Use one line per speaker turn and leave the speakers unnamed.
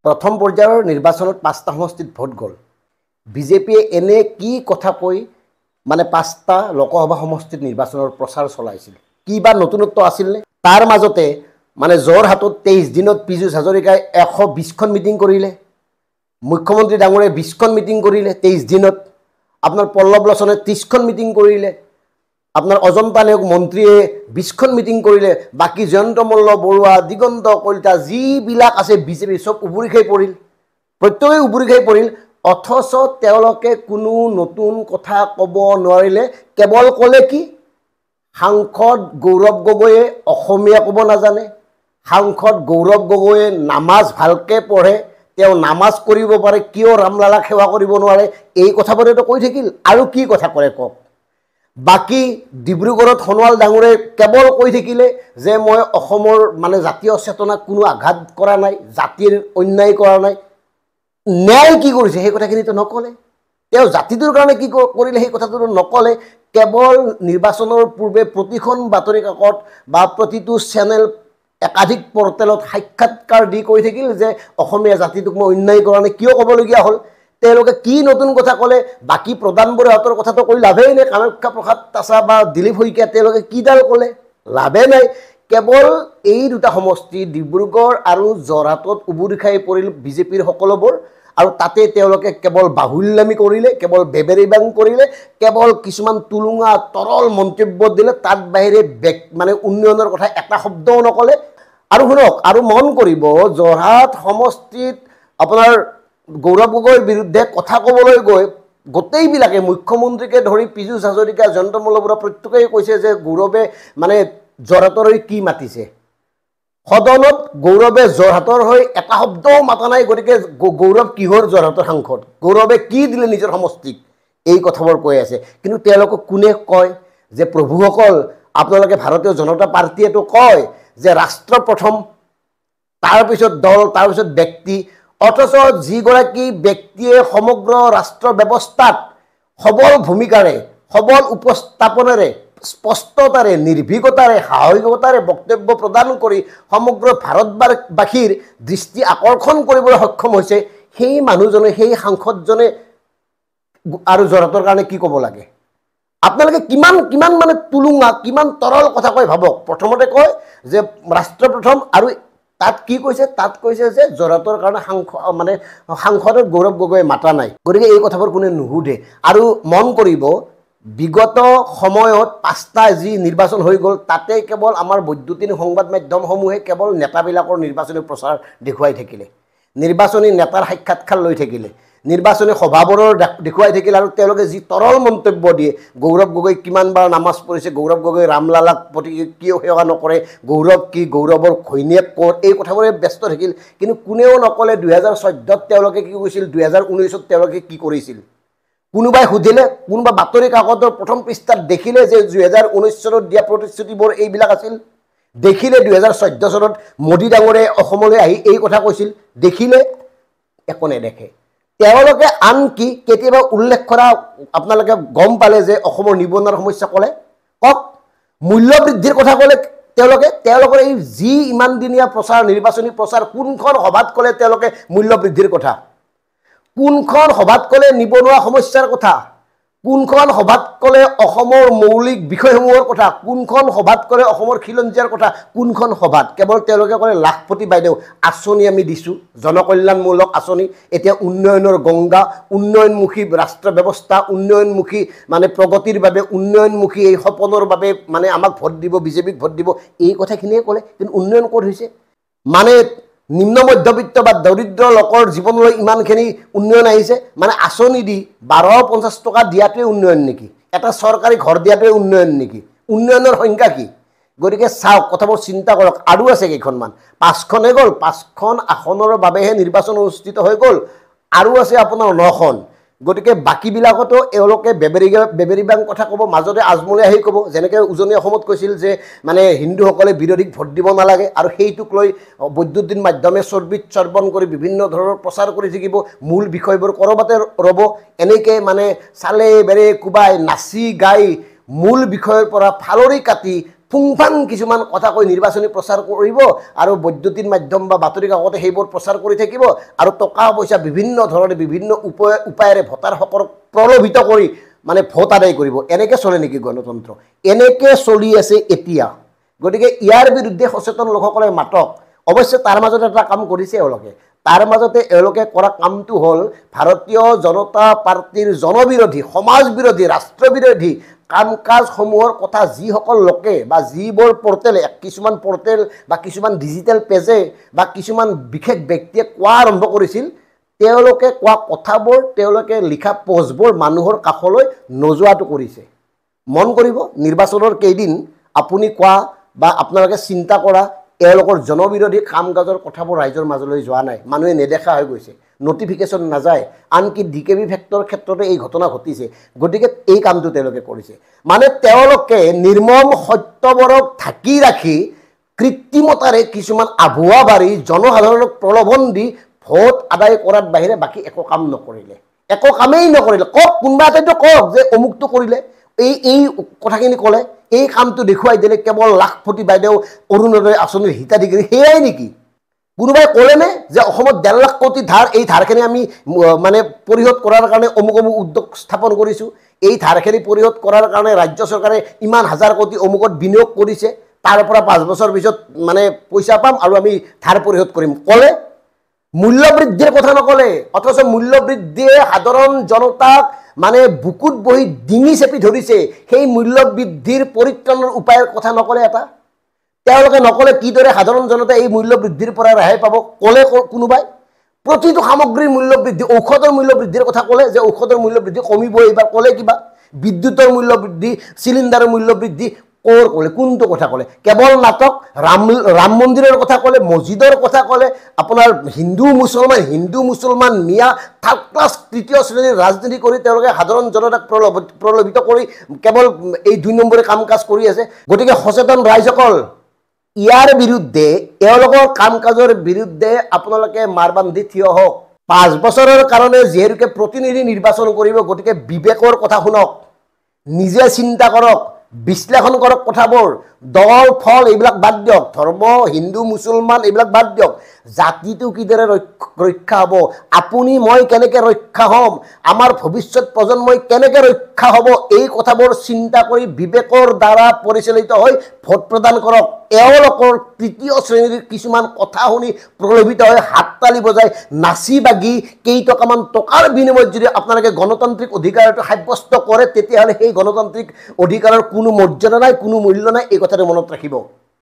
প্ৰথম পৰ্যায়ৰ নিৰ্বাচনত 5টা সমষ্টিত ভোট গ'ল। বিজেপিয়ে এনে কি কথা কৈ মানে 5টা লোকসভা সমষ্টিত নিৰ্বাচনৰ প্ৰচাৰ চলাইছিল, কি বা নতুনত্ব আছিল নে? তাৰ মাজতে মানে যোৰহাটত 23 দিনত পীযুষ হাজৰিকাই 120খন মিটিং কৰিলে, মুখ্যমন্ত্ৰী ডাঙৰে 20খন মিটিং কৰিলে 23 দিনত, আপোনাৰ পল্লৱ লোচনে 30খন মিটিং কৰিলে, আপোনাৰ অজন্তা নেওগ মন্ত্ৰীয়ে 20খন মিটিং কৰিলে, বাকী জয়ন্ত মল্ল বৰুৱা, দিগন্ত কলিতা যিবিলাক আছে বিজেপি সব উবুৰি খাই পৰিল, প্ৰত্যেকেই উবুৰি খাই পৰিল। অথচ তেওঁলোকে কোনো নতুন কথা ক'ব নোৱাৰিলে। কেৱল ক'লে কি, সাংসদ গৌৰৱ গগৈয়ে অসমীয়া ক'ব নাজানে, সাংসদ গৌৰৱ গগৈয়ে নামাজ ভালকৈ পঢ়ে, তেওঁ নামাজ কৰিব পাৰে, কিয় ৰামলালাক সেৱা কৰিব নোৱাৰে, এই কথাবোৰেতো কৈ থাকিল। আৰু কি কথা কৰে কওক? বাকী ডিব্ৰুগড়ত সোণোৱাল ডাঙৰে কেৱল কৈ থাকিলে যে মই অসমৰ মানে জাতীয় চেতনাক কোনো আঘাত কৰা নাই, জাতিৰ অন্যায় কৰা নাই। ন্যায় কি কৰিছে সেই কথাখিনিতো নক'লে। তেওঁ জাতিটোৰ কাৰণে কি কৰিলে সেই কথাটো নক'লে। কেৱল নিৰ্বাচনৰ পূৰ্বে প্ৰতিখন বাতৰি কাকত বা প্ৰতিটো চেনেল একাধিক পৰ্টেলত সাক্ষাৎকাৰ দি কৈ থাকিল যে অসমীয়া জাতিটোক মই অন্যায় কৰা নাই। কিয় ক'বলগীয়া হ'ল? তেওঁলোকে কি নতুন কথা ক'লে? বাকী প্ৰধান বৰুৱাহঁতৰ কথাটো কৈ লাভেই নাই, কামাখ্যা প্ৰসাদ তাছা বা দিলীপ শইকীয়া তেওঁলোকে কিডাল ক'লে? লাভে নাই। কেৱল এই দুটা সমষ্টি ডিব্ৰুগড় আৰু যোৰহাটত উবুৰি খাই পৰিল বিজেপিৰ সকলোবোৰ, আৰু তাতে তেওঁলোকে কেৱল বাহুল্যামী কৰিলে, কেৱল বেবেৰিবাং কৰিলে, কেৱল কিছুমান তুলুঙা তৰল মন্তব্য দিলে, তাত বাহিৰে মানে উন্নয়নৰ কথা এটা শব্দও নক'লে। আৰু শুনক, আৰু মন কৰিব, যোৰহাট সমষ্টিত আপোনাৰ গৌৰৱ গগৈৰ বিৰুদ্ধে কথা ক'বলৈ গৈ গোটেইবিলাকে মুখ্যমন্ত্ৰীকে ধৰি পীযুষ হাজৰিকা, জয়ন্ত মল্ল বৰুৱা প্ৰত্যেকেই কৈছে যে গৌৰৱে মানে যোৰহাটৰ হৈ কি মাতিছে। সদনত গৌৰৱে যোৰহাটৰ হৈ এটা শব্দও মাতা নাই। গতিকে গৌৰৱ কিহৰ যোৰহাটৰ সাংসদ? গৌৰৱে কি দিলে নিজৰ সমষ্টিক? এই কথাবোৰ কৈ আছে। কিন্তু তেওঁলোকক কোনে কয় যে প্ৰভুসকল আপোনালোকে ভাৰতীয় জনতা পাৰ্টীয়েতো কয় যে ৰাষ্ট্ৰ প্ৰথম, তাৰপিছত দল, তাৰপিছত ব্যক্তি। অথচ যিগৰাকী ব্যক্তিয়ে সমগ্ৰ ৰাষ্ট্ৰ ব্যৱস্থাত সবল ভূমিকাৰে, সবল উপস্থাপনেৰে, স্পষ্টতাৰে, নিৰ্ভীকতাৰে, সাহসিকতাৰে বক্তব্য প্ৰদান কৰি সমগ্ৰ ভাৰতবাসীৰ দৃষ্টি আকৰ্ষণ কৰিবলৈ সক্ষম হৈছে, সেই মানুহজনে, সেই সাংসদজনে আৰু যোৰহাটৰ কাৰণে কি ক'ব লাগে? আপোনালোকে কিমান মানে তুলুঙা, কিমান তৰল কথা কয় ভাবক। প্ৰথমতে কয় যে ৰাষ্ট্ৰ প্ৰথম, আৰু তাত কি কৈছে? তাত কৈছে যে যোৰহাটৰ কাৰণে সাংসদৰ গৌৰৱ গগৈয়ে মাতা নাই। গতিকে এই কথাবোৰ কোনে নুসুধে। আৰু মন কৰিব, বিগত সময়ত 5টা যি নিৰ্বাচন হৈ গ'ল, তাতে কেৱল আমাৰ বৈদ্যুতিন সংবাদ মাধ্যমসমূহে কেৱল নেতাবিলাকৰ নিৰ্বাচনী প্ৰচাৰ দেখুৱাই থাকিলে, নিৰ্বাচনী নেতাৰ সাক্ষাৎকাৰ লৈ থাকিলে, নিৰ্বাচনী সভাবোৰৰ দেখুৱাই থাকিলে। আৰু তেওঁলোকে যি তৰল মন্তব্য দিয়ে, গৌৰৱ গগৈ কিমানবাৰ নামাজ পঢ়িছে, গৌৰৱ গগৈ ৰামলালাক প্ৰতি কিয় সেৱা নকৰে, গৌৰৱ কি, গৌৰৱৰ ঘৈণীয়েক ক'ত, এই কথাবোৰে ব্যস্ত থাকিল। কিন্তু কোনেও নক'লে 2014ত তেওঁলোকে কি কৰিছিল, 2019ত তেওঁলোকে কি কৰিছিল। কোনোবাই সুধিলে, কোনোবা বাতৰি কাকতৰ প্ৰথম পৃষ্ঠাত দেখিলে যে 2019 চনত দিয়া প্ৰতিশ্ৰুতিবোৰ এইবিলাক আছিল? দেখিলে 2014 চনত মোদী ডাঙৰে অসমলৈ আহি এই কথা কৈছিল? দেখিলে? একো নেদেখে। তেওঁলোকে আনকি কেতিয়াবা উল্লেখ কৰা আপোনালোকে গম পালে যে অসমৰ নিবনুৱাৰ সমস্যা ক'লে? কওক। মূল্য বৃদ্ধিৰ কথা ক'লে তেওঁলোকৰ এই যি ইমান দিনীয়া প্ৰচাৰ, নিৰ্বাচনী প্ৰচাৰ, কোনখন সভাত ক'লে তেওঁলোকে মূল্য বৃদ্ধিৰ কথা? কোনখন সভাত ক'লে নিবনুৱা সমস্যাৰ কথা? কোনখন সভাত ক'লে অসমৰ মৌলিক বিষয়সমূহৰ কথা? কোনখন সভাত ক'লে অসমৰ খিলঞ্জীয়াৰ কথা? কোনখন সভাত? কেৱল তেওঁলোকে ক'লে লাখপতি বাইদেউ আঁচনি আমি দিছোঁ, জনকল্যাণমূলক আঁচনি, এতিয়া উন্নয়নৰ গংগা, উন্নয়নমুখী ৰাষ্ট্ৰ ব্যৱস্থা, উন্নয়নমুখী মানে প্ৰগতিৰ বাবে, উন্নয়নমুখী এই সপোনৰ বাবে মানে আমাক ভোট দিব, বিজেপিক ভোট দিব, এই কথাখিনিয়ে ক'লে। কিন্তু উন্নয়ন ক'ত হৈছে? মানে নিম্ন মধ্যবিত্ত বা দৰিদ্ৰ লোকৰ জীৱনলৈ ইমানখিনি উন্নয়ন আহিছে? মানে আঁচনি দি 1250 টকা দিয়াটোৱে উন্নয়ন নেকি? এটা চৰকাৰী ঘৰ দিয়াটোৱে উন্নয়ন নেকি? উন্নয়নৰ সংখ্যা কি? গতিকে চাওক, কথাবোৰ চিন্তা কৰক। আৰু আছে কেইখনমান, 5খনে গ'ল, 5খন আসনৰ বাবেহে নিৰ্বাচন অনুষ্ঠিত হৈ গ'ল, আৰু আছে আপোনাৰ 9খন। গতিকে বাকীবিলাকতো এওঁলোকে বেবেৰিবাং কথা ক'ব, মাজতে আজমলে আহি ক'ব, যেনেকৈ উজনি অসমত কৈছিল যে মানে হিন্দুসকলে বিৰোধীক ভোট দিব নালাগে, আৰু সেইটোক লৈ বৈদ্যুতিন মাধ্যমে চৰ্বিত চৰ্বণ কৰি বিভিন্ন ধৰণৰ প্ৰচাৰ কৰি থাকিব, মূল বিষয়বোৰ ক'ৰবাতে ৰ'ব। এনেকৈ মানে চালে বেৰে কোবাই নাচি গাই মূল বিষয়ৰ পৰা ফালৰি কাটি ফুংফাং কিছুমান কথা কৈ নিৰ্বাচনী প্ৰচাৰ কৰিব আৰু বৈদ্যুতিন মাধ্যম বা বাতৰি কাকতে সেইবোৰ প্ৰচাৰ কৰি থাকিব আৰু টকা পইচা বিভিন্ন ধৰণে বিভিন্ন উপায়েৰে ভোটাৰসকলক প্ৰলোভিত কৰি মানে ভোট আদায় কৰিব এনেকৈ চলে নেকি গণতন্ত্ৰ এনেকৈ চলি আছে এতিয়া গতিকে ইয়াৰ বিৰুদ্ধে সচেতন লোকসকলে মাতক অৱশ্যে তাৰ মাজতে এটা কাম কৰিছে এওঁলোকে তাৰ মাজতে এওঁলোকে কৰা কামটো হ'ল ভাৰতীয় জনতা পাৰ্টিৰ জনবিৰোধী সমাজ বিৰোধী ৰাষ্ট্ৰ বিৰোধী কাম কাজসমূহৰ কথা যিসকল লোকে বা যিবোৰ পৰ্টেলে কিছুমান পৰ্টেল বা কিছুমান ডিজিটেল পেজে বা কিছুমান বিশেষ ব্যক্তিয়ে কোৱা আৰম্ভ কৰিছিল তেওঁলোকে কোৱা কথাবোৰ তেওঁলোকে লিখা পোষ্টবোৰ মানুহৰ কাষলৈ নোযোৱাটো কৰিছে মন কৰিব নিৰ্বাচনৰ কেইদিন আপুনি কোৱা বা আপোনালোকে চিন্তা কৰা এওঁলোকৰ জনবিৰোধী কাম কাজৰ কথাবোৰ ৰাইজৰ মাজলৈ যোৱা নাই মানুহে নেদেখা হৈ গৈছে নটিফিকেশ্যন নাযায় আনকি ডিকেবি ফেক্টৰ ক্ষেত্ৰতে এই ঘটনা ঘটিছে গতিকে এই কামটো তেওঁলোকে কৰিছে মানে তেওঁলোকে নিৰ্মম সত্যবোৰক ঢাকি ৰাখি কৃত্ৰিমতাৰে কিছুমান আভুৱা বাঢ়ি জনসাধাৰণক প্ৰলোভন দি ভোট আদায় কৰাৰ বাহিৰে বাকী একো কাম নকৰিলে একো কামেই নকৰিলে কওক কোনোবা এটাইতো কওক যে অমুকটো কৰিলে এই কথাখিনি ক'লে এই কামটো দেখুৱাই দিলে কেৱল লাখপতি বাইদেউ অৰুণোদয় আঁচনিৰ হিতাধিকাৰী সেয়াই নেকি কোনোবাই ক'লেনে যে অসমত 1.5 লাখ কোটি ধাৰ এই ধাৰখিনি আমি মানে পৰিশোধ কৰাৰ কাৰণে অমুক উদ্যোগ স্থাপন কৰিছোঁ এই ধাৰখিনি পৰিশোধ কৰাৰ কাৰণে ৰাজ্য চৰকাৰে ইমান হাজাৰ কোটি অমুকত বিনিয়োগ কৰিছে তাৰ পৰা 5 বছৰ পিছত মানে পইচা পাম আৰু আমি ধাৰ পৰিশোধ কৰিম ক'লে মূল্য বৃদ্ধিৰ কথা নক'লে অথচ মূল্য বৃদ্ধিয়ে সাধাৰণ জনতাক মানে বুকুত বহি ডিঙি চেপি ধৰিছে সেই মূল্য বৃদ্ধিৰ পৰিত্ৰাণৰ উপায়ৰ কথা নক'লে এটা তেওঁলোকে নক'লে কিদৰে সাধাৰণ জনতাই এই মূল্য বৃদ্ধিৰ পৰা ৰেহাই পাব ক'লে কোনোবাই প্ৰতিটো সামগ্ৰীৰ মূল্য বৃদ্ধি ঔষধৰ মূল্য বৃদ্ধিৰ কথা ক'লে যে ঔষধৰ মূল্য বৃদ্ধি কমিব এইবাৰ ক'লে কিবা বিদ্যুতৰ মূল্য বৃদ্ধি চিলিণ্ডাৰৰ মূল্য বৃদ্ধি ক'ৰ ক'লে কোনটো কথা ক'লে কেৱল নাটক ৰাম মন্দিৰৰ কথা ক'লে মছজিদৰ কথা ক'লে আপোনাৰ হিন্দু মুছলমান মিয়া থাৰ্ড ক্লাছ তৃতীয় শ্ৰেণীৰ ৰাজনীতি কৰি তেওঁলোকে সাধাৰণ জনতাক প্ৰলোভিত কৰি কেৱল এই 2 নম্বৰে কাম কাজ কৰি আছে গতিকে সচেতন ৰাইজসকল ইয়াৰ বিৰুদ্ধে এওঁলোকৰ কাম কাজৰ বিৰুদ্ধে আপোনালোকে মাৰবান্ধি থিয় হওক 5 বছৰৰ কাৰণে যিহেতুকে প্ৰতিনিধি নিৰ্বাচন কৰিব গতিকে বিবেকৰ কথা শুনক নিজে চিন্তা কৰক বিশ্লেষণ কৰক কথাবোৰ দল ফল এইবিলাক বাদ দিয়ক ধৰ্ম হিন্দু মুছলমান এইবিলাক বাদ দিয়ক জাতিটো কিদৰে ৰক্ষা হ'ব আপুনি মই কেনেকৈ ৰক্ষা হ'ম আমাৰ ভৱিষ্যত প্ৰজন্মই কেনেকৈ ৰক্ষা হ'ব এই কথাবোৰ চিন্তা কৰি বিবেকৰ দ্বাৰা পৰিচালিত হৈ ভোট প্ৰদান কৰক এওঁলোকৰ তৃতীয় শ্ৰেণীৰ কিছুমান কথা শুনি প্ৰলোভিত হৈ হাততালি বজাই নাচি বাগি কেইটকামান টকাৰ বিনিময়ত যদি আপোনালোকে গণতান্ত্ৰিক অধিকাৰটো সাব্যস্ত কৰে তেতিয়াহ'লে সেই গণতান্ত্ৰিক অধিকাৰৰ কোনো মৰ্যাদা নাই কোনো মূল্য নাই এই কথাটো মনত ৰাখিব